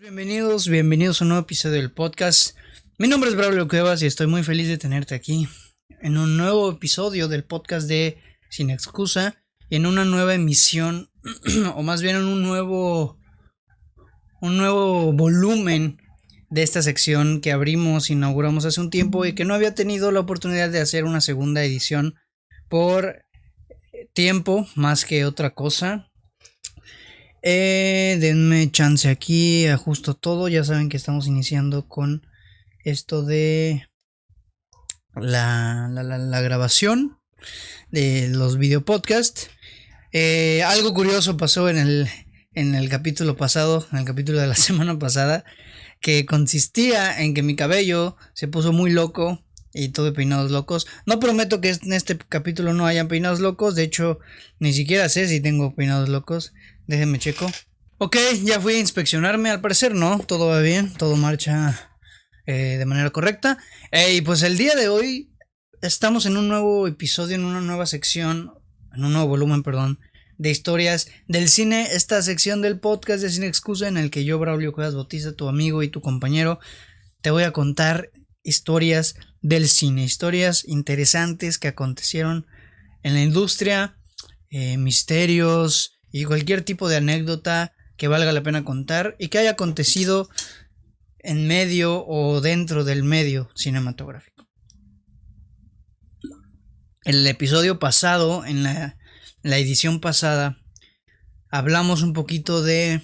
Bienvenidos a un nuevo episodio del podcast. Mi nombre es Braulio Cuevas y estoy muy feliz de tenerte aquí en un nuevo episodio del podcast de Sin Excusa y en una nueva emisión o más bien en un nuevo volumen de esta sección que inauguramos hace un tiempo y que no había tenido la oportunidad de hacer una segunda edición por tiempo más que otra cosa. Denme chance aquí, ajusto todo. Ya saben que estamos iniciando con esto de la grabación de los video podcasts. Algo curioso pasó en el capítulo pasado, en el capítulo de la semana pasada, que consistía en que mi cabello se puso muy loco y tuve peinados locos. No prometo que en este capítulo no hayan peinados locos, de hecho ni siquiera sé si tengo peinados locos. Déjenme checo. Ok, ya fui a inspeccionarme, al parecer no, todo va bien, todo marcha de manera correcta. Y pues el día de hoy estamos en un nuevo episodio, en una nueva sección, en un nuevo volumen, perdón, de historias del cine, esta sección del podcast de Sin Excusa en el que yo, Braulio Cuevas Bautista, tu amigo y tu compañero, te voy a contar historias del cine, historias interesantes que acontecieron en la industria, misterios y cualquier tipo de anécdota que valga la pena contar y que haya acontecido en medio o dentro del medio cinematográfico. El episodio pasado, en la edición pasada, hablamos un poquito de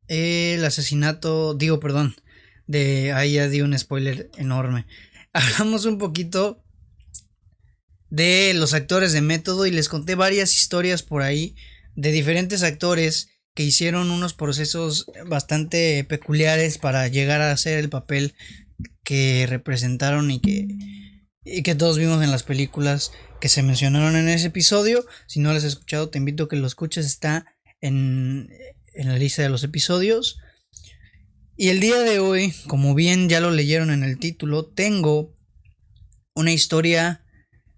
el asesinato, ahí ya di un spoiler enorme. Hablamos un poquito de los actores de método y les conté varias historias por ahí de diferentes actores que hicieron unos procesos bastante peculiares para llegar a hacer el papel que representaron y que todos vimos en las películas que se mencionaron en ese episodio. Si no lo has escuchado, te invito a que lo escuches, está en la lista de los episodios. Y el día de hoy, como bien ya lo leyeron en el título, tengo una historia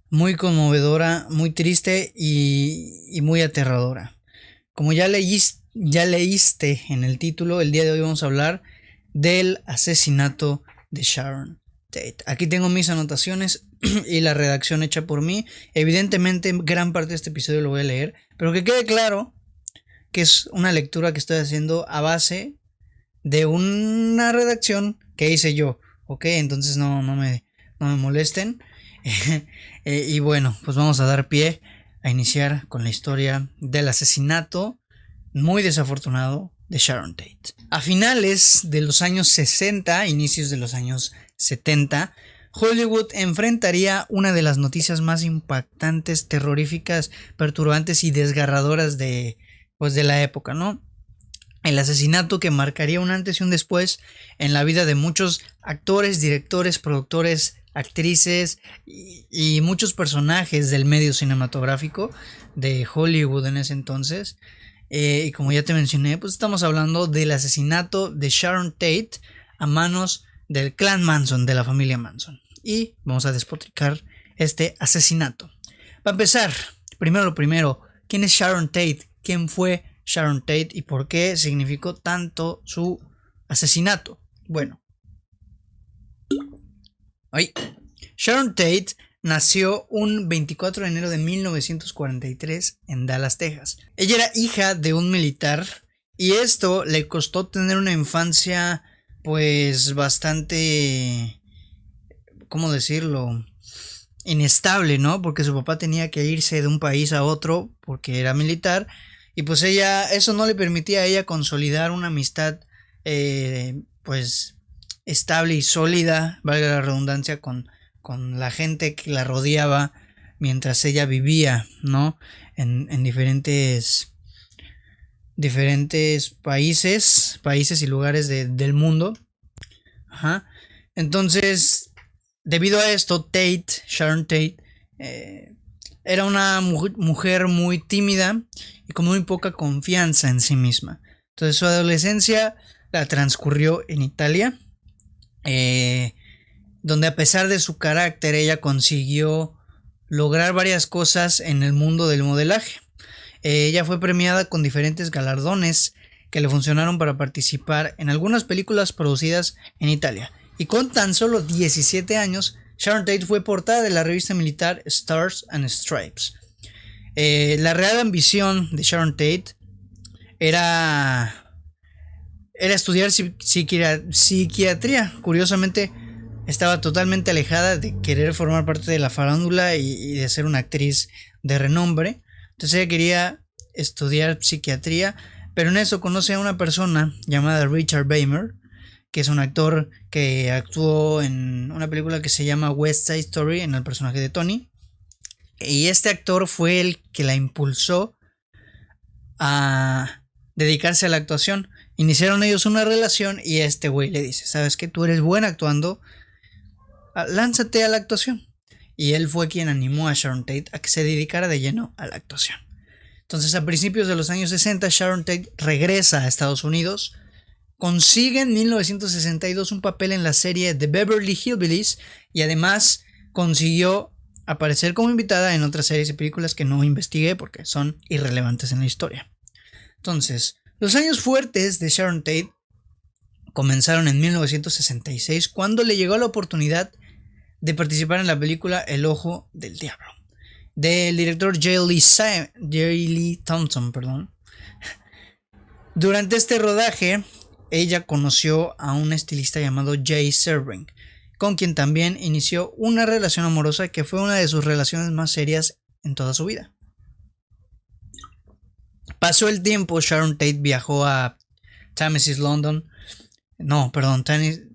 muy conmovedora, muy triste y muy aterradora. Como ya leíste en el título, el día de hoy vamos a hablar del asesinato de Sharon Tate. Aquí tengo mis anotaciones y la redacción hecha por mí. Evidentemente, gran parte de este episodio lo voy a leer, pero que quede claro que es una lectura que estoy haciendo a base de una redacción que hice yo. Ok, entonces no me molesten. Y bueno, pues vamos a dar pie a iniciar con la historia del asesinato muy desafortunado de Sharon Tate. A finales de los años 60, inicios de los años 70, Hollywood enfrentaría una de las noticias más impactantes, terroríficas, perturbantes y desgarradoras de la época, ¿no? El asesinato que marcaría un antes y un después en la vida de muchos actores, directores, productores, actrices y muchos personajes del medio cinematográfico de Hollywood en ese entonces. Y como ya te mencioné, pues estamos hablando del asesinato de Sharon Tate a manos del clan Manson, de la familia Manson. Y vamos a despotricar este asesinato. Para empezar, primero lo primero, ¿quién es Sharon Tate? ¿Quién fue Sharon Tate y por qué significó tanto su asesinato? Bueno, Sharon Tate nació un 24 de enero de 1943 en Dallas, Texas. Ella era hija de un militar y esto le costó tener una infancia pues bastante, ¿cómo decirlo?, inestable, ¿no? Porque su papá tenía que irse de un país a otro porque era militar y pues eso no le permitía a ella consolidar una amistad pues estable y sólida, valga la redundancia, con la gente que la rodeaba mientras ella vivía, ¿no? En diferentes países y lugares del mundo. Ajá. Entonces, debido a esto, Sharon Tate, era una mujer muy tímida y con muy poca confianza en sí misma. Entonces, su adolescencia la transcurrió en Italia, donde a pesar de su carácter ella consiguió lograr varias cosas en el mundo del modelaje. Ella fue premiada con diferentes galardones que le funcionaron para participar en algunas películas producidas en Italia. Y con tan solo 17 años, Sharon Tate fue portada de la revista militar Stars and Stripes. La real ambición de Sharon Tate era estudiar psiquiatría. Curiosamente, estaba totalmente alejada de querer formar parte de la farándula y de ser una actriz de renombre. Entonces ella quería estudiar psiquiatría, pero en eso conoce a una persona llamada Richard Beymer, que es un actor que actuó en una película que se llama West Side Story, en el personaje de Tony. Y este actor fue el que la impulsó a dedicarse a la actuación. Iniciaron ellos una relación y este güey le dice: ¿sabes qué? Tú eres buena actuando, lánzate a la actuación. Y él fue quien animó a Sharon Tate a que se dedicara de lleno a la actuación. Entonces, a principios de los años 60, Sharon Tate regresa a Estados Unidos, consigue en 1962 un papel en la serie The Beverly Hillbillies y además consiguió aparecer como invitada en otras series y películas que no investigué porque son irrelevantes en la historia. Entonces, los años fuertes de Sharon Tate comenzaron en 1966, cuando le llegó la oportunidad de participar en la película El Ojo del Diablo, del director J. Lee Thompson. Durante este rodaje, ella conoció a un estilista llamado Jay Sebring, con quien también inició una relación amorosa que fue una de sus relaciones más serias en toda su vida. Pasó el tiempo, Sharon Tate viajó a Támesis, London. No, perdón,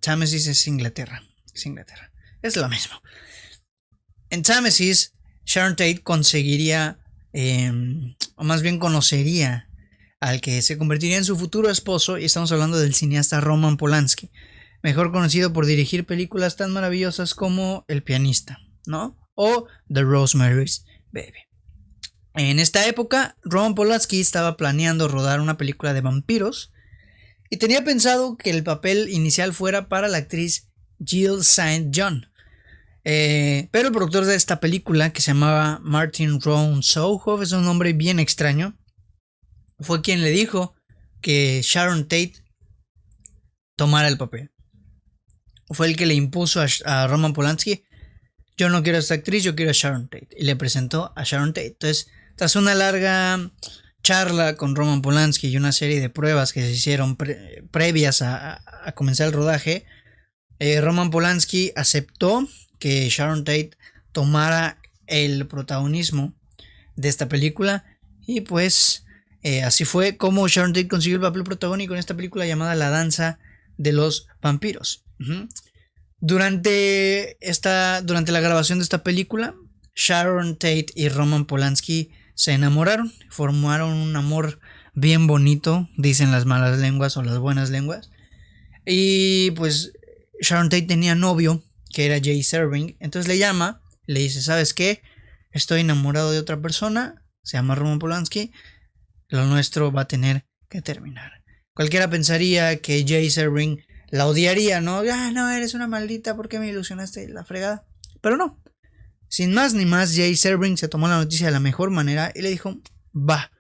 Támesis es Inglaterra. Es lo mismo. En Támesis, Sharon Tate conseguiría, o más bien conocería al que se convertiría en su futuro esposo, y estamos hablando del cineasta Roman Polanski, mejor conocido por dirigir películas tan maravillosas como El pianista, ¿no? O The Rosemary's Baby. En esta época, Roman Polanski estaba planeando rodar una película de vampiros y tenía pensado que el papel inicial fuera para la actriz Jill St. John. Pero el productor de esta película, que se llamaba Martin Ron Soho, es un nombre bien extraño, fue quien le dijo que Sharon Tate tomara el papel. Fue el que le impuso a Roman Polanski: yo no quiero a esta actriz, yo quiero a Sharon Tate. Y le presentó a Sharon Tate. Entonces, tras una larga charla con Roman Polanski y una serie de pruebas que se hicieron previas a comenzar el rodaje, Roman Polanski aceptó que Sharon Tate tomara el protagonismo de esta película. Y pues así fue como Sharon Tate consiguió el papel protagónico en esta película llamada La Danza de los Vampiros. Durante la grabación de esta película, Sharon Tate y Roman Polanski se enamoraron, formaron un amor bien bonito, dicen las malas lenguas o las buenas lenguas. Y pues Sharon Tate tenía novio, que era Jay Sebring. Entonces le llama, le dice: ¿sabes qué? Estoy enamorado de otra persona, se llama Roman Polanski, lo nuestro va a tener que terminar. Cualquiera pensaría que Jay Sebring la odiaría, ¿no? No, eres una maldita, ¿por qué me ilusionaste? La fregada. Pero no. Sin más ni más, Jay Sebring se tomó la noticia de la mejor manera y le dijo: va,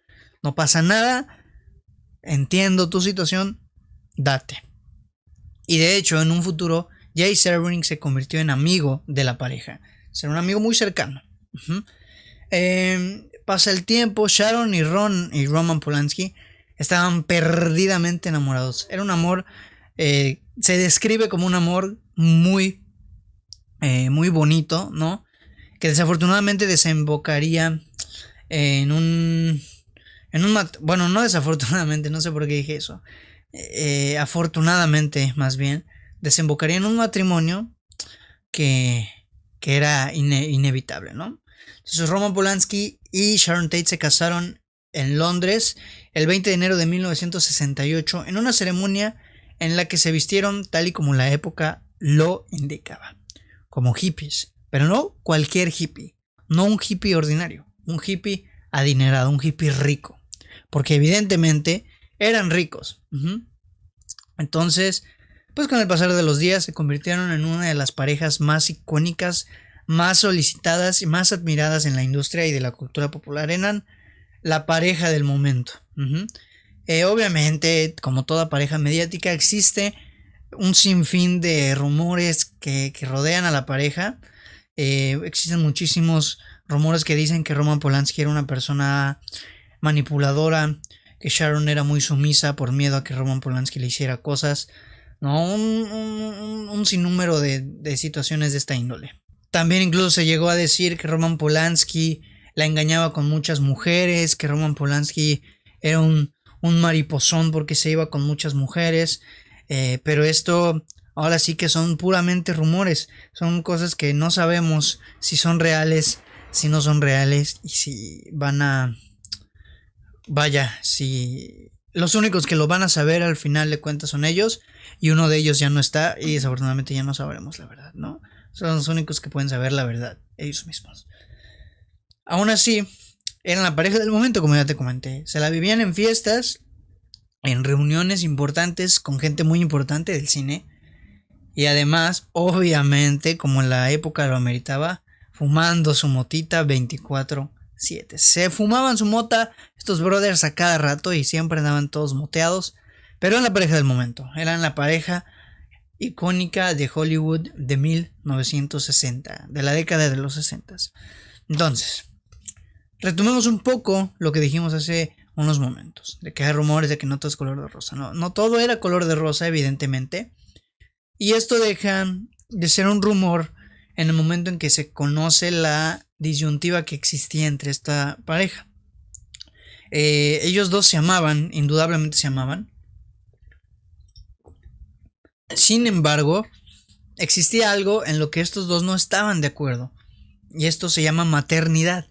no pasa nada, entiendo tu situación, date. Y de hecho, en un futuro, Jay Sebring se convirtió en amigo de la pareja. Será un amigo muy cercano. Pasa el tiempo, Sharon y Roman Polanski estaban perdidamente enamorados. Era un amor, se describe como un amor muy bonito, ¿no? Que desafortunadamente desembocaría bueno, no desafortunadamente, no sé por qué dije eso. Afortunadamente, más bien, desembocaría en un matrimonio que era inevitable, ¿no? Entonces, Roman Polanski y Sharon Tate se casaron en Londres el 20 de enero de 1968 en una ceremonia en la que se vistieron tal y como la época lo indicaba, como hippies, pero no cualquier hippie, no un hippie ordinario, un hippie adinerado, un hippie rico, porque evidentemente eran ricos. Entonces, pues con el pasar de los días se convirtieron en una de las parejas más icónicas, más solicitadas y más admiradas en la industria y de la cultura popular. Eran la pareja del momento. Obviamente, como toda pareja mediática, existe un sinfín de rumores que rodean a la pareja. Existen muchísimos rumores que dicen que Roman Polanski era una persona manipuladora, que Sharon era muy sumisa por miedo a que Roman Polanski le hiciera cosas, ¿no? Un sinnúmero de situaciones de esta índole. También incluso se llegó a decir que Roman Polanski la engañaba con muchas mujeres, que Roman Polanski era un mariposón porque se iba con muchas mujeres, pero esto ahora sí que son puramente rumores, son cosas que no sabemos si son reales, si no son reales y si van a... Vaya, si los únicos que lo van a saber al final de cuentas son ellos y uno de ellos ya no está y desafortunadamente ya no sabremos la verdad, ¿no? Son los únicos que pueden saber la verdad, ellos mismos. Aún así, eran la pareja del momento, como ya te comenté. Se la vivían en fiestas, en reuniones importantes con gente muy importante del cine. Y además, obviamente, como en la época lo ameritaba, fumando su motita 24/7. Se fumaban su mota estos brothers a cada rato y siempre andaban todos moteados. Pero eran la pareja del momento. Eran la pareja icónica de Hollywood de 1960, de la década de los 60. Entonces, retomemos un poco lo que dijimos hace unos momentos, de que hay rumores de que no todo es color de rosa. No todo era color de rosa, evidentemente. Y esto deja de ser un rumor en el momento en que se conoce la disyuntiva que existía entre esta pareja. Ellos dos se amaban, indudablemente se amaban. Sin embargo, existía algo en lo que estos dos no estaban de acuerdo. Y esto se llama maternidad.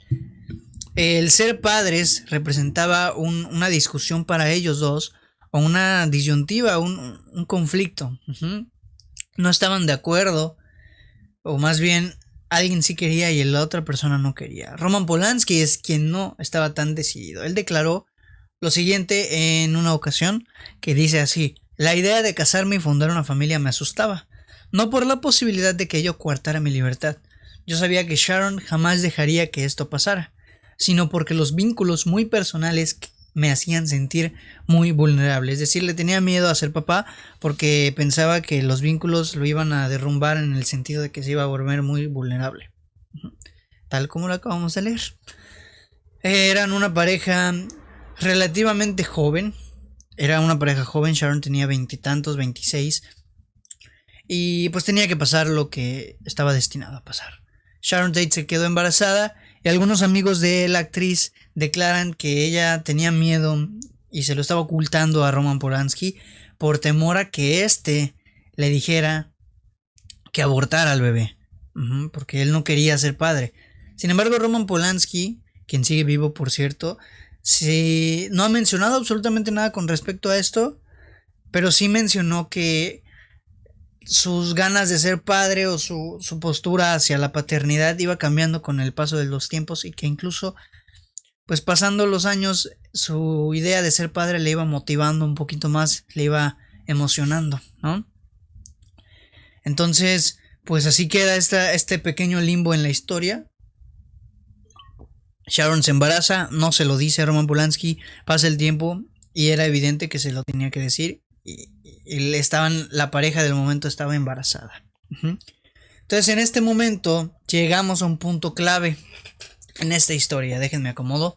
El ser padres representaba una discusión para ellos dos, o una disyuntiva, un conflicto. No estaban de acuerdo, o más bien alguien sí quería y la otra persona no quería. Roman Polanski es quien no estaba tan decidido. Él declaró lo siguiente en una ocasión, que dice así: la idea de casarme y fundar una familia me asustaba, no por la posibilidad de que ello coartara mi libertad. Yo sabía que Sharon jamás dejaría que esto pasara, sino porque los vínculos muy personales me hacían sentir muy vulnerable. Es decir, le tenía miedo a ser papá porque pensaba que los vínculos lo iban a derrumbar, en el sentido de que se iba a volver muy vulnerable. Tal como lo acabamos de leer. Eran una pareja relativamente joven. Era una pareja joven. Sharon tenía 20 y tantos, 26. Y pues tenía que pasar lo que estaba destinado a pasar. Sharon Tate se quedó embarazada y algunos amigos de la actriz declaran que ella tenía miedo y se lo estaba ocultando a Roman Polanski por temor a que éste le dijera que abortara al bebé, porque él no quería ser padre. Sin embargo, Roman Polanski, quien sigue vivo por cierto, no ha mencionado absolutamente nada con respecto a esto, pero sí mencionó que sus ganas de ser padre o su postura hacia la paternidad iba cambiando con el paso de los tiempos, y que incluso pues pasando los años su idea de ser padre le iba motivando un poquito más, le iba emocionando, ¿no? Entonces pues así queda este pequeño limbo en la historia. Sharon se embaraza, no se lo dice a Roman Polanski, pasa el tiempo y era evidente que se lo tenía que decir. Y la pareja del momento estaba embarazada. Entonces en este momento llegamos a un punto clave en esta historia. Déjenme acomodo.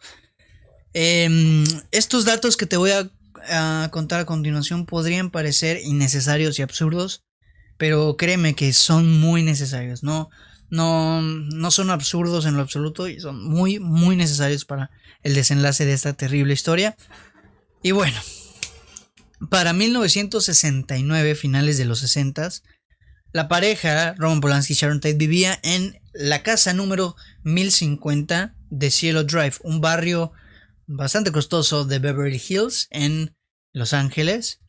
Estos datos que te voy a contar a continuación podrían parecer innecesarios y absurdos, pero créeme que son muy necesarios. No son absurdos en lo absoluto y son muy, muy necesarios para el desenlace de esta terrible historia. Y bueno, para 1969, finales de los 60, la pareja Roman Polanski y Sharon Tate vivía en la casa número 1050 de Cielo Drive, un barrio bastante costoso de Beverly Hills en Los Ángeles.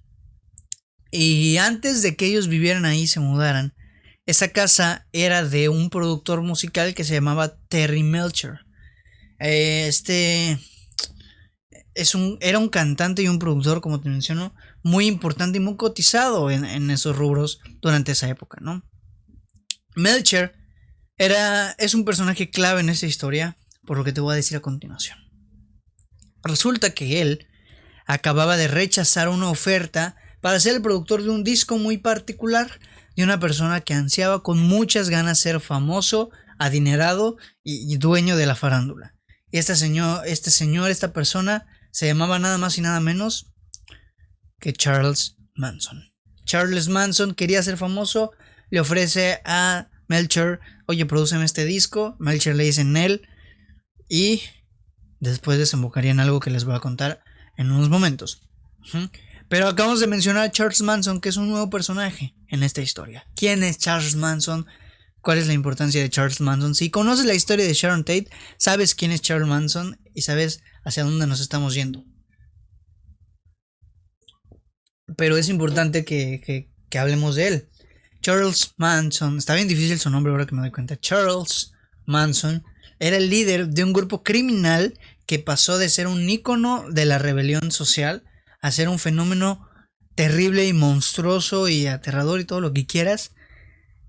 Y antes de que ellos vivieran ahí, se mudaran, esa casa era de un productor musical que se llamaba Terry Melcher. Era un cantante y un productor, como te menciono, muy importante y muy cotizado en esos rubros durante esa época, ¿no? Melcher es un personaje clave en esta historia, por lo que te voy a decir a continuación. Resulta que él acababa de rechazar una oferta para ser el productor de un disco muy particular de una persona que ansiaba con muchas ganas ser famoso, adinerado y dueño de la farándula. Y esta persona se llamaba nada más y nada menos que Charles Manson. Charles Manson quería ser famoso, le ofrece a Melcher, oye, prodúceme este disco. Melcher le dice en él y después desembocaría en algo que les voy a contar en unos momentos. Pero acabamos de mencionar a Charles Manson, que es un nuevo personaje en esta historia. ¿Quién es Charles Manson? ¿Cuál es la importancia de Charles Manson? Si conoces la historia de Sharon Tate, sabes quién es Charles Manson y sabes hacia dónde nos estamos yendo. Pero es importante que hablemos de él. Charles Manson, está bien difícil su nombre ahora que me doy cuenta. Charles Manson era el líder de un grupo criminal que pasó de ser un ícono de la rebelión social a ser un fenómeno terrible y monstruoso y aterrador y todo lo que quieras,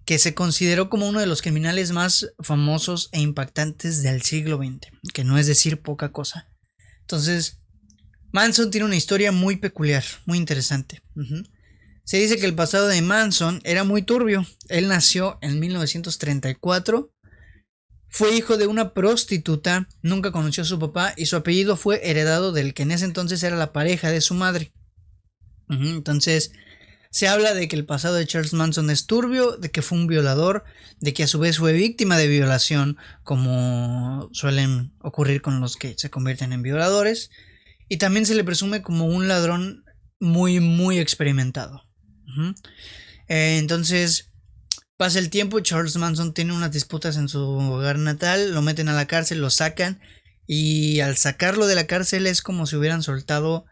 que se consideró como uno de los criminales más famosos e impactantes del siglo XX, que no es decir poca cosa. Entonces, Manson tiene una historia muy peculiar, muy interesante. Se dice que el pasado de Manson era muy turbio. Él nació en 1934, fue hijo de una prostituta, nunca conoció a su papá y su apellido fue heredado del que en ese entonces era la pareja de su madre. Entonces, se habla de que el pasado de Charles Manson es turbio, de que fue un violador, de que a su vez fue víctima de violación, como suelen ocurrir con los que se convierten en violadores. Y también se le presume como un ladrón muy, muy experimentado. Entonces, pasa el tiempo, Charles Manson tiene unas disputas en su hogar natal, lo meten a la cárcel, lo sacan, y al sacarlo de la cárcel es como si hubieran soltado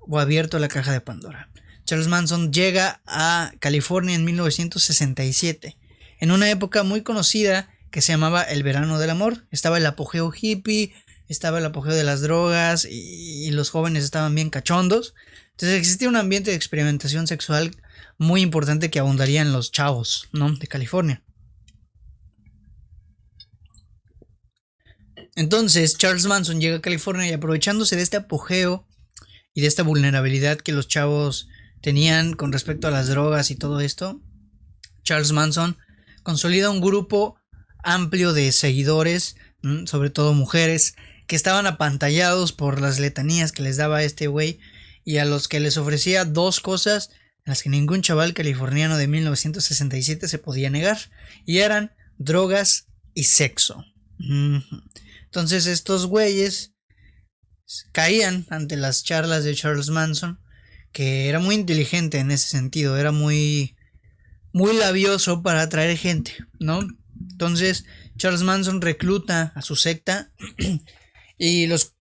o abierto la caja de Pandora. Charles Manson llega a California en 1967, en una época muy conocida que se llamaba el verano del amor. Estaba el apogeo hippie, estaba el apogeo de las drogas y los jóvenes estaban bien cachondos. Entonces existía un ambiente de experimentación sexual muy importante que abundaría en los chavos, ¿no?, de California. Entonces Charles Manson llega a California y, aprovechándose de este apogeo y de esta vulnerabilidad que los chavos tenían con respecto a las drogas y todo esto, Charles Manson consolida un grupo amplio de seguidores, sobre todo mujeres, que estaban apantallados por las letanías que les daba este güey y a los que les ofrecía dos cosas en las que ningún chaval californiano de 1967 se podía negar, y eran drogas y sexo. Entonces estos güeyes caían ante las charlas de Charles Manson, que era muy inteligente en ese sentido, era muy, muy labioso para atraer gente, ¿no? Entonces Charles Manson recluta a su secta y los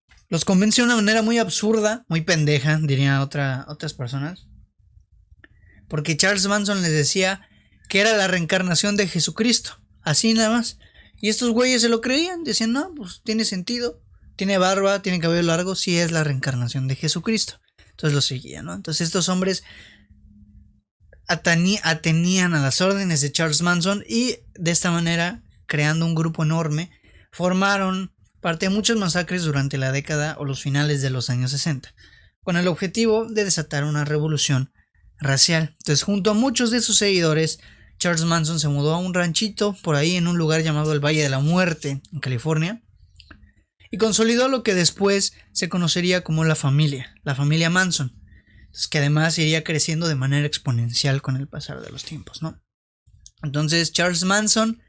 convence de una manera muy absurda, muy pendeja, dirían otras personas, porque Charles Manson les decía que era la reencarnación de Jesucristo, así nada más. Y estos güeyes se lo creían, decían, no, pues tiene sentido, tiene barba, tiene cabello largo, sí es la reencarnación de Jesucristo. Entonces lo seguían, ¿no? Entonces estos hombres atenían a las órdenes de Charles Manson y de esta manera, creando un grupo enorme, formaron parte de muchas masacres durante la década o los finales de los años 60, con el objetivo de desatar una revolución racial. Entonces, junto a muchos de sus seguidores, Charles Manson se mudó a un ranchito por ahí en un lugar llamado el Valle de la Muerte, en California, y consolidó lo que después se conocería como la familia Manson, que además iría creciendo de manera exponencial con el pasar de los tiempos, ¿no? Entonces Charles Manson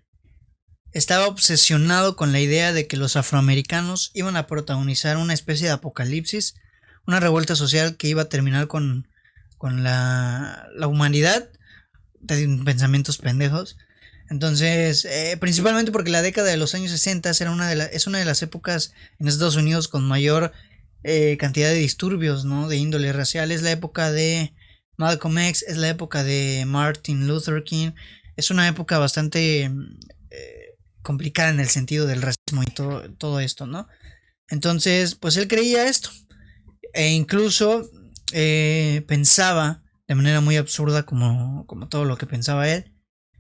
estaba obsesionado con la idea de que los afroamericanos iban a protagonizar una especie de apocalipsis, una revuelta social que iba a terminar con la humanidad, de pensamientos pendejos. Entonces, principalmente porque la década de los años 60 es una de las épocas en Estados Unidos con mayor cantidad de disturbios, ¿no?, de índole racial. Es la época de Malcolm X, es la época de Martin Luther King. Es una época bastante complicada en el sentido del racismo y todo esto, ¿no? Entonces, pues él creía esto, e incluso pensaba de manera muy absurda, como todo lo que pensaba él.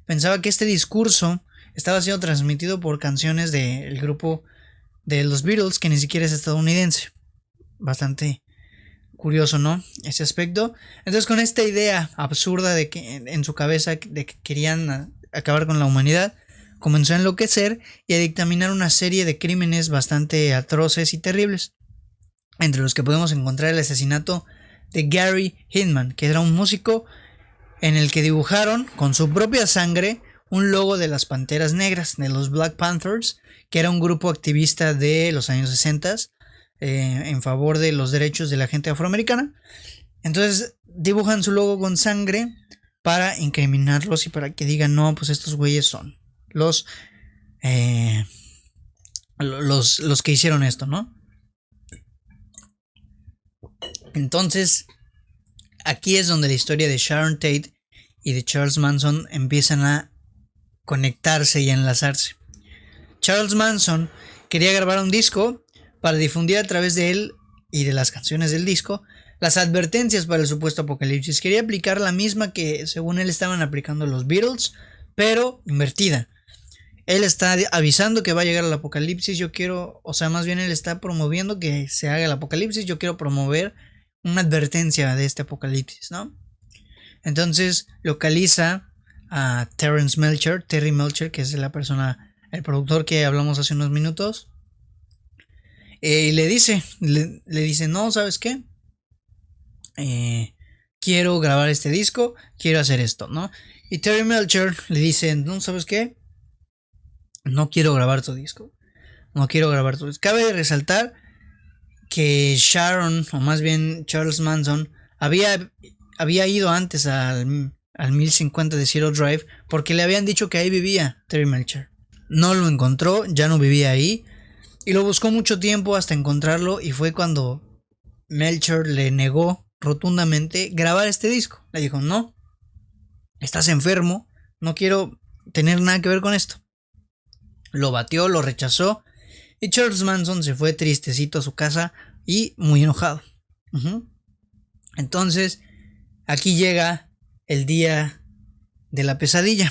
Pensaba que este discurso estaba siendo transmitido por canciones del grupo de los Beatles, que ni siquiera es estadounidense. Bastante Curioso, ¿no? Ese aspecto. Entonces, con esta idea absurda de que en su cabeza de que querían acabar con la humanidad, comenzó a enloquecer y a dictaminar una serie de crímenes bastante atroces y terribles, entre los que podemos encontrar el asesinato de Gary Hinman, que era un músico en el que dibujaron con su propia sangre un logo de las Panteras Negras, de los Black Panthers, que era un grupo activista de los años 60 en favor de los derechos de la gente afroamericana. Entonces dibujan su logo con sangre para incriminarlos y para que digan, no, pues estos güeyes son los que hicieron esto, ¿no? Entonces, aquí es donde la historia de Sharon Tate y de Charles Manson empiezan a conectarse y a enlazarse. Charles Manson quería grabar un disco para difundir a través de él y de las canciones del disco las advertencias para el supuesto apocalipsis. Quería aplicar la misma que según él estaban aplicando los Beatles, pero invertida. Él está avisando que va a llegar el apocalipsis, yo quiero, o sea, más bien él está promoviendo que se haga el apocalipsis, yo quiero promover una advertencia de este apocalipsis, ¿no? Entonces localiza a Terry Melcher, que es la persona, el productor que hablamos hace unos minutos, y le dice, no, ¿sabes qué? Quiero grabar este disco, quiero hacer esto, ¿no? Y Terry Melcher le dice, no, ¿sabes qué? No quiero grabar tu disco. Cabe resaltar que Sharon, o más bien Charles Manson, había ido antes al 1050 de Zero Drive porque le habían dicho que ahí vivía Terry Melcher. No lo encontró, ya no vivía ahí y lo buscó mucho tiempo hasta encontrarlo, y fue cuando Melcher le negó rotundamente grabar este disco. Le dijo, no, estás enfermo, no quiero tener nada que ver con esto. Lo batió, lo rechazó, y Charles Manson se fue tristecito a su casa y muy enojado. Entonces, aquí llega el día de la pesadilla.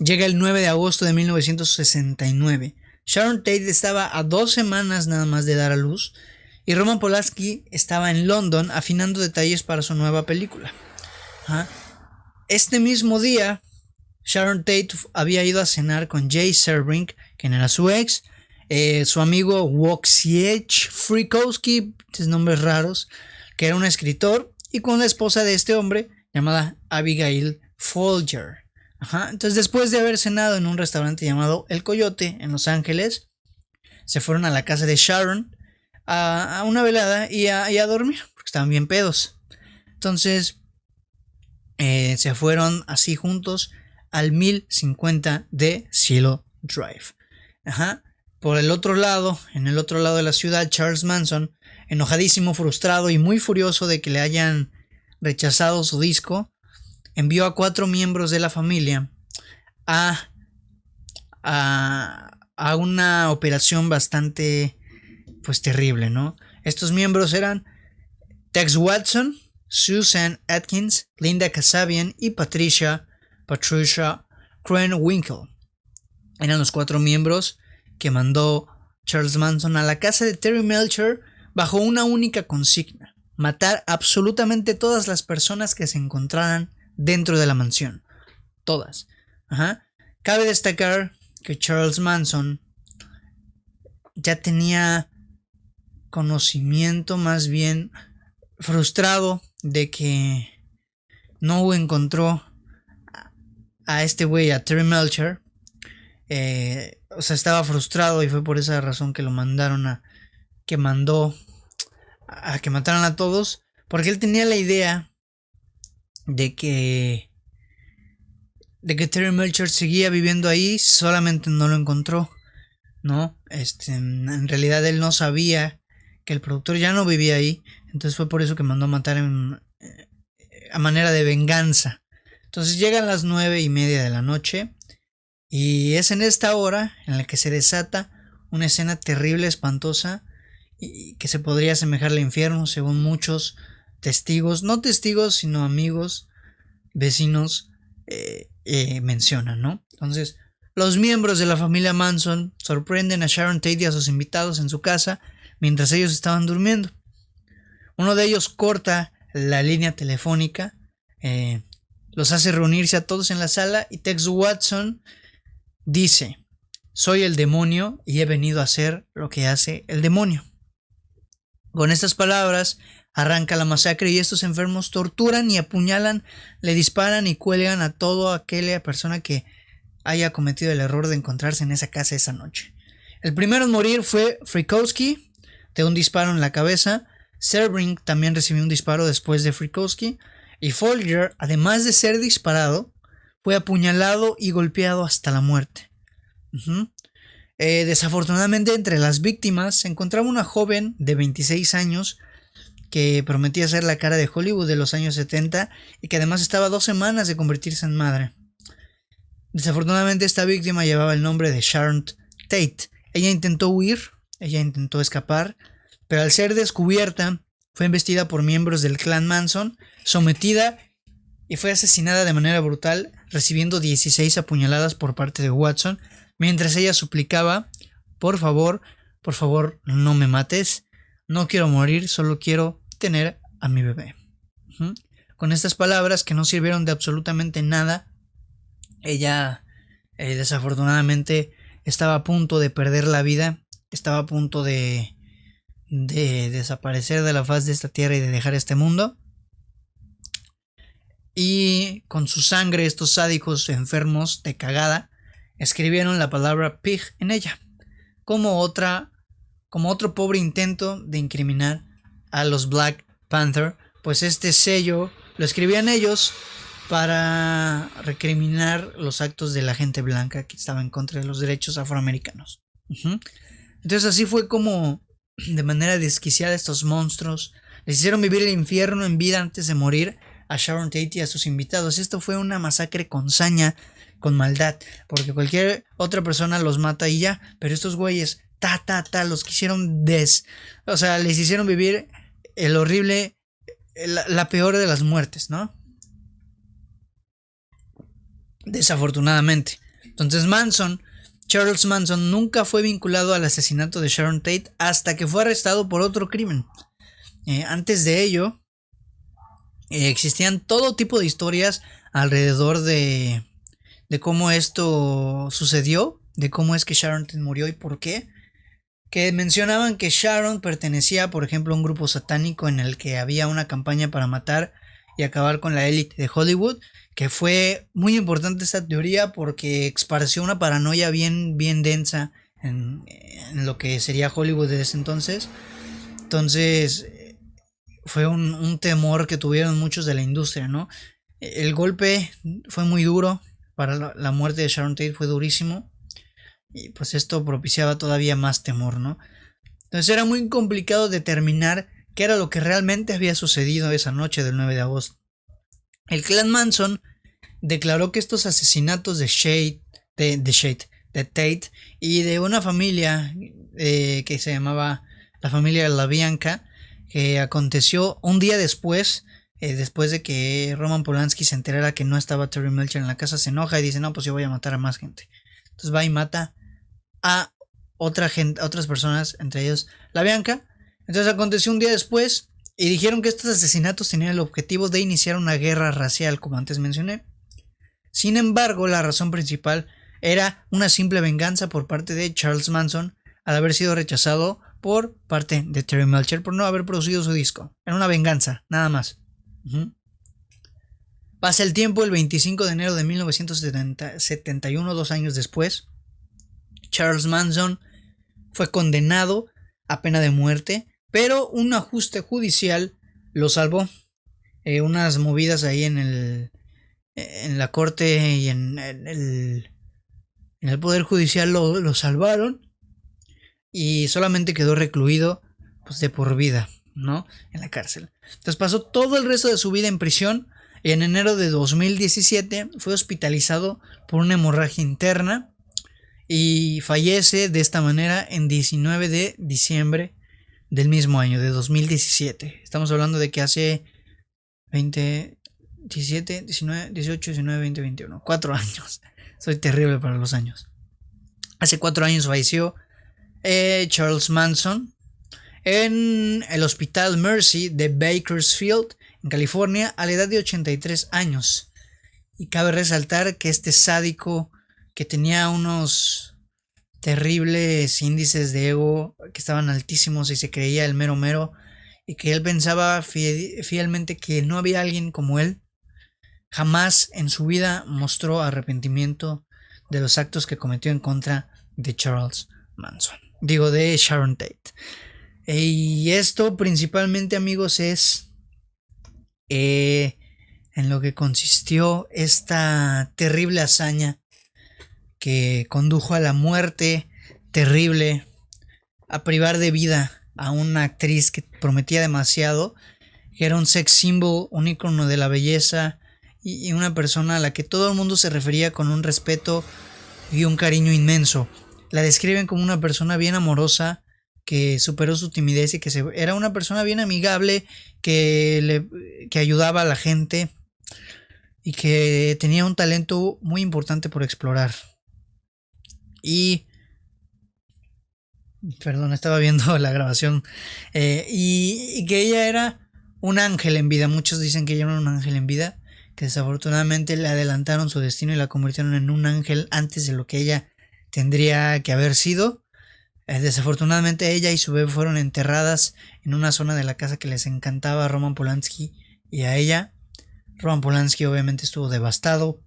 Llega el 9 de agosto de 1969. Sharon Tate estaba a 2 semanas nada más de dar a luz, y Roman Polanski estaba en London afinando detalles para su nueva película. Este mismo día, Sharon Tate había ido a cenar con Jay Serbring, quien era su ex, su amigo Wojciech Frykowski, nombres raros, que era un escritor, y con la esposa de este hombre llamada Abigail Folger. Entonces, después de haber cenado en un restaurante llamado El Coyote en Los Ángeles, se fueron a la casa de Sharon a una velada y a dormir, porque estaban bien pedos. Entonces, se fueron así juntos al 1050 de Cielo Drive. Por el otro lado, en el otro lado de la ciudad, Charles Manson, enojadísimo, frustrado y muy furioso de que le hayan rechazado su disco, envió a 4 miembros de la familia a una operación bastante, pues, terrible, ¿no? Estos miembros eran Tex Watson, Susan Atkins, Linda Kasabian y Patricia Krenwinkel. Eran los 4 miembros que mandó Charles Manson a la casa de Terry Melcher bajo una única consigna: matar absolutamente todas las personas que se encontraran dentro de la mansión. Todas. Cabe destacar que Charles Manson ya tenía conocimiento, más bien frustrado, de que no encontró a este güey, a Terry Melcher. O sea, estaba frustrado, y fue por esa razón que lo mandaron a que mataran a todos, porque él tenía la idea de que Terry Melcher seguía viviendo ahí, solamente no lo encontró, ¿no? En realidad él no sabía que el productor ya no vivía ahí, entonces fue por eso que mandó a matar a manera de venganza. Entonces llegan las 9:30 de la noche, y es en esta hora en la que se desata una escena terrible, espantosa, y que se podría asemejar al infierno según muchos testigos, no testigos sino amigos, vecinos, mencionan, ¿no? Entonces, los miembros de la familia Manson sorprenden a Sharon Tate y a sus invitados en su casa mientras ellos estaban durmiendo. Uno de ellos corta la línea telefónica, los hace reunirse a todos en la sala y Tex Watson dice: soy el demonio y he venido a hacer lo que hace el demonio. Con estas palabras arranca la masacre y estos enfermos torturan y apuñalan, le disparan y cuelgan a toda aquella persona que haya cometido el error de encontrarse en esa casa esa noche. El primero en morir fue Frykowski, de un disparo en la cabeza. Sebring también recibió un disparo después de Frykowski. Y Folger, además de ser disparado, fue apuñalado y golpeado hasta la muerte. Desafortunadamente, entre las víctimas se encontraba una joven de 26 años que prometía ser la cara de Hollywood de los años 70 y que además estaba a 2 semanas de convertirse en madre. Desafortunadamente, esta víctima llevaba el nombre de Sharon Tate. Ella intentó huir, ella intentó escapar, pero al ser descubierta fue embestida por miembros del clan Manson, sometida y fue asesinada de manera brutal, recibiendo 16 apuñaladas por parte de Watson, mientras ella suplicaba: por favor, no me mates, no quiero morir, solo quiero tener a mi bebé. Con estas palabras, que no sirvieron de absolutamente nada, ella desafortunadamente estaba a punto de perder la vida, estaba a punto de desaparecer de la faz de esta tierra y de dejar este mundo. Y con su sangre, estos sádicos enfermos de cagada escribieron la palabra pig en ella, como otro pobre intento de incriminar a los Black Panther, pues este sello lo escribían ellos para recriminar los actos de la gente blanca que estaba en contra de los derechos afroamericanos. Entonces así fue como, de manera desquiciada, estos monstruos les hicieron vivir el infierno en vida antes de morir a Sharon Tate y a sus invitados. Esto fue una masacre con saña, con maldad, porque cualquier otra persona los mata y ya, pero estos güeyes los quisieron les hicieron vivir el horrible, la peor de las muertes, ¿no? Desafortunadamente. Entonces Charles Manson nunca fue vinculado al asesinato de Sharon Tate hasta que fue arrestado por otro crimen. Antes de ello, existían todo tipo de historias alrededor de cómo esto sucedió, de cómo es que Sharon Tate murió y por qué. Que mencionaban que Sharon pertenecía, por ejemplo, a un grupo satánico en el que había una campaña para matar y acabar con la élite de Hollywood, que fue muy importante esta teoría porque esparció una paranoia bien densa en lo que sería Hollywood desde ese entonces. Entonces fue un temor que tuvieron muchos de la industria, ¿no? El golpe fue muy duro, para la muerte de Sharon Tate fue durísimo, y pues esto propiciaba todavía más temor, ¿no? Entonces era muy complicado determinar qué era lo que realmente había sucedido esa noche del 9 de agosto. El clan Manson declaró que estos asesinatos de Tate y de una familia que se llamaba la familia LaBianca, que aconteció un día después de que Roman Polanski se enterara que no estaba Terry Melcher en la casa, se enoja y dice: no, pues yo voy a matar a más gente. Entonces va y mata a otras personas, entre ellos LaBianca. Entonces aconteció un día después y dijeron que estos asesinatos tenían el objetivo de iniciar una guerra racial, como antes mencioné. Sin embargo, la razón principal era una simple venganza por parte de Charles Manson al haber sido rechazado por parte de Terry Melcher por no haber producido su disco. Era una venganza, nada más. Pasa el tiempo, el 25 de enero de 1971, 2 años después, Charles Manson fue condenado a pena de muerte, pero un ajuste judicial lo salvó. Unas movidas ahí en la corte y en el poder judicial lo salvaron y solamente quedó recluido, pues, de por vida, ¿no? En la cárcel. Entonces pasó todo el resto de su vida en prisión y en enero de 2017 fue hospitalizado por una hemorragia interna y fallece de esta manera en 19 de diciembre del mismo año, de 2017. Estamos hablando de que hace 20, 17, 19, 18, 19, 20, 21. 4 años. Soy terrible para los años. Hace 4 años falleció Charles Manson. en el Hospital Mercy de Bakersfield, en California, a la edad de 83 años. Y cabe resaltar que este sádico, que tenía unos terribles índices de ego que estaban altísimos y se creía el mero mero, y que él pensaba fielmente que no había alguien como él, jamás en su vida mostró arrepentimiento de los actos que cometió en contra de Charles Manson. Digo, de Sharon Tate. Y esto principalmente, amigos, es en lo que consistió esta terrible hazaña que condujo a la muerte terrible, a privar de vida a una actriz que prometía demasiado, que era un sex symbol, un ícono de la belleza y una persona a la que todo el mundo se refería con un respeto y un cariño inmenso. La describen como una persona bien amorosa, que superó su timidez y que era una persona bien amigable, que ayudaba a la gente y que tenía un talento muy importante por explorar. Y perdón, estaba viendo la grabación. Y que ella era un ángel en vida. Muchos dicen que ella era un ángel en vida, que desafortunadamente le adelantaron su destino y la convirtieron en un ángel antes de lo que ella tendría que haber sido. Desafortunadamente ella y su bebé fueron enterradas en una zona de la casa que les encantaba a Roman Polanski y a ella. Roman Polanski obviamente estuvo devastado.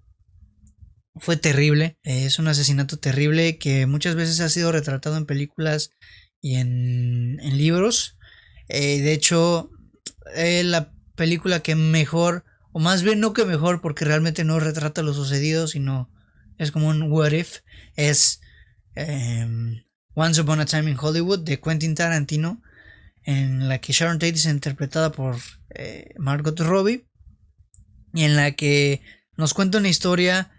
Fue terrible, es un asesinato terrible que muchas veces ha sido retratado en películas y en libros. De hecho, la película que mejor, o más bien no que mejor, porque realmente no retrata lo sucedido, sino es como un what if, es Once Upon a Time in Hollywood de Quentin Tarantino, en la que Sharon Tate es interpretada por Margot Robbie, y en la que nos cuenta una historia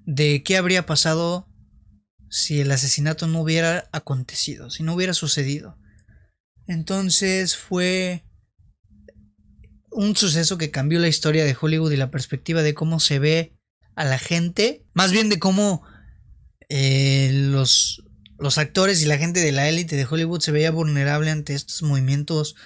de qué habría pasado si el asesinato no hubiera acontecido, si no hubiera sucedido. Entonces fue un suceso que cambió la historia de Hollywood y la perspectiva de cómo se ve a la gente, más bien de cómo los actores y la gente de la élite de Hollywood se veía vulnerable ante estos movimientos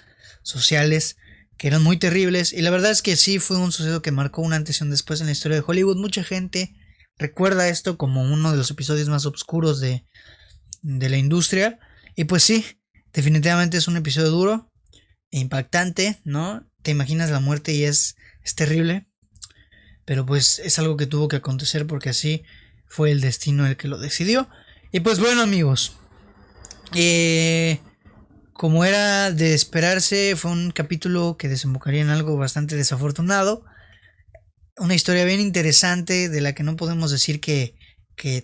sociales que eran muy terribles. Y la verdad es que sí fue un suceso que marcó un antes y un después en la historia de Hollywood. Mucha gente recuerda esto como uno de los episodios más oscuros de la industria. Y pues sí, definitivamente es un episodio duro e impactante, ¿no? Te imaginas la muerte y es terrible. Pero pues es algo que tuvo que acontecer porque así fue el destino el que lo decidió. Y pues bueno, amigos, como era de esperarse, fue un capítulo que desembocaría en algo bastante desafortunado. Una historia bien interesante de la que no podemos decir que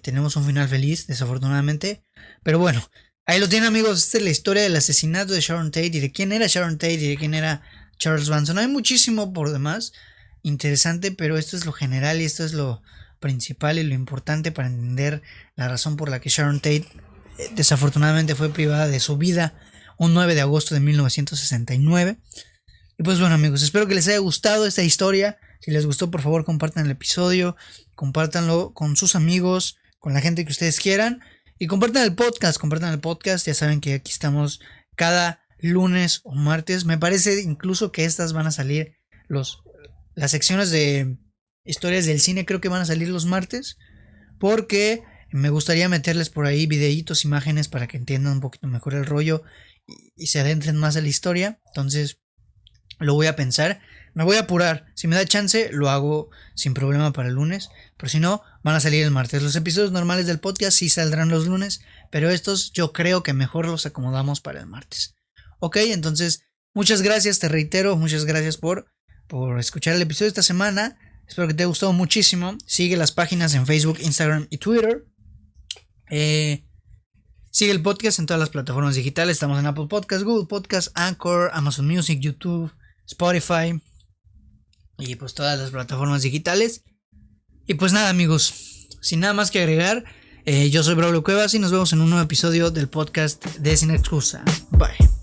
tenemos un final feliz, desafortunadamente. Pero bueno, ahí lo tienen, amigos. Esta es la historia del asesinato de Sharon Tate y de quién era Sharon Tate y de quién era Charles Manson. Hay muchísimo por demás interesante, pero esto es lo general y esto es lo principal y lo importante para entender la razón por la que Sharon Tate desafortunadamente fue privada de su vida un 9 de agosto de 1969. Y pues bueno, amigos, espero que les haya gustado esta historia. Si les gustó, por favor, compartan el episodio, compártanlo con sus amigos, con la gente que ustedes quieran, y compartan el podcast. Ya saben que aquí estamos cada lunes o martes. Me parece incluso que estas van a salir, las secciones de historias del cine creo que van a salir los martes, porque me gustaría meterles por ahí videitos, imágenes para que entiendan un poquito mejor el rollo y se adentren más a la historia. Entonces lo voy a pensar, me voy a apurar. Si me da chance lo hago sin problema para el lunes, pero si no, van a salir el martes. Los episodios normales del podcast sí saldrán los lunes, pero estos yo creo que mejor los acomodamos para el martes. Ok, entonces muchas gracias, te reitero, muchas gracias por escuchar el episodio de esta semana. Espero que te haya gustado muchísimo. Sigue las páginas en Facebook, Instagram y Twitter. Sigue el podcast en todas las plataformas digitales. Estamos en Apple Podcast, Google Podcast, Anchor, Amazon Music, YouTube, Spotify y pues todas las plataformas digitales. Y pues nada, amigos, sin nada más que agregar, yo soy Braulio Cuevas y nos vemos en un nuevo episodio del podcast de Sin Excusa. Bye.